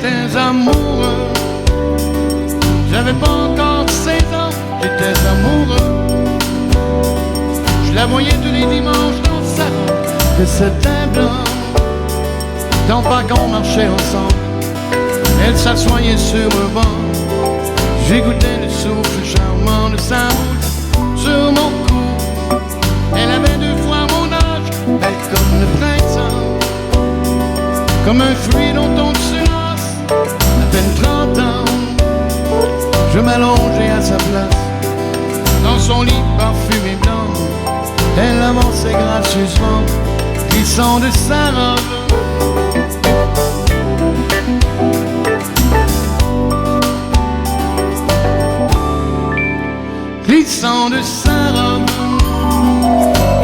J'étais amoureux, j'avais pas encore 16 ans, j'étais amoureux. Je la voyais tous les dimanches dans sa robe de satin blanc. Dans le parc on marchait ensemble, elle s'assoyait sur un banc. J'écoutais le souffle charmant de sa bouche sur mon cou. Elle avait 2 fois mon âge, belle comme le printemps, comme un fruit dont on se lasse, à peine 30 ans. Je m'allongeais à sa place, dans son lit parfumé blanc. Elle avançait gracieusement, glissant de sa robe. Glissant de sa robe,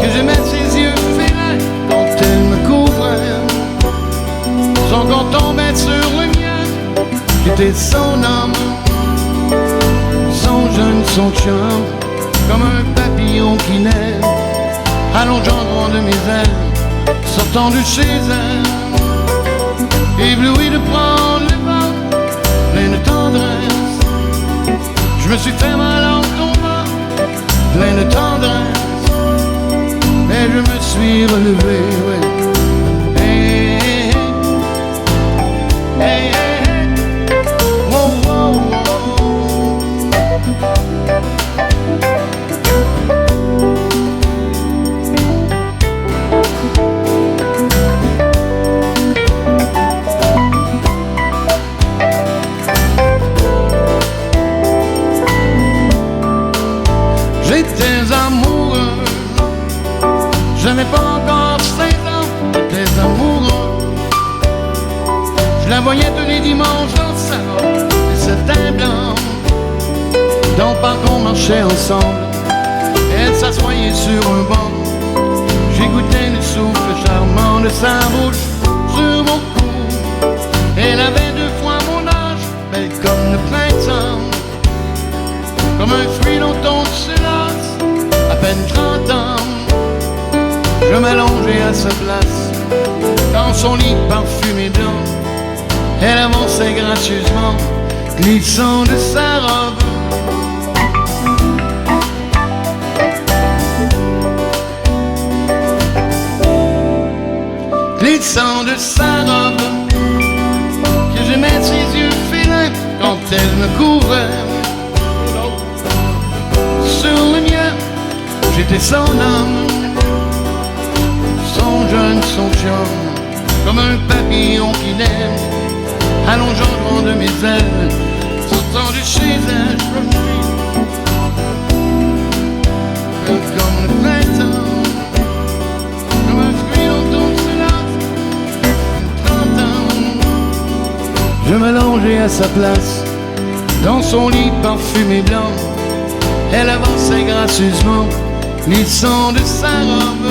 que j'aimais ses yeux félins quand elle me couvrait. Son corps tombait sur le mien, j'étais son homme, son jeune, son charme, comme un papillon qui naît, allongeant de mes ailes, sortant de chez elle, ébloui de prendre le vent, plein de tendresse. Je me suis fait mal en tombant, plein de tendresse, mais je me suis relevé, ouais. Hey, hey, hey, hey, hey. Wow, wow, wow. J'étais amoureux, j'avais pas encore 16 ans, j'étais amoureux. Je la voyais tous les dimanches dans sa robe de satin blanc. Dans le parc on marchait ensemble, elle s'assoyait sur un banc. J'écoutais le souffle charmant de sa bouche sur mon cou. Elle avait 2 fois mon âge, belle comme le printemps, comme un fruit dont on se lasse, à peine 30 ans. Je m'allongeais à sa place, dans son lit parfumé blanc. Elle avançait gracieusement, glissant de sa robe. Glissant de sa robe, que j'aimais ses yeux félins quand elle me couvrait. Sur le mien, j'étais son homme, son jeune, son charme, comme un papillon qui naît, allongeant de mes ailes, sortant de chez elle. Comme le printemps, comme un fruit dont on se lasse, 30 ans. Je m'allongeais à sa place, dans son lit parfumé blanc. Elle avançait gracieusement, glissant de sa robe.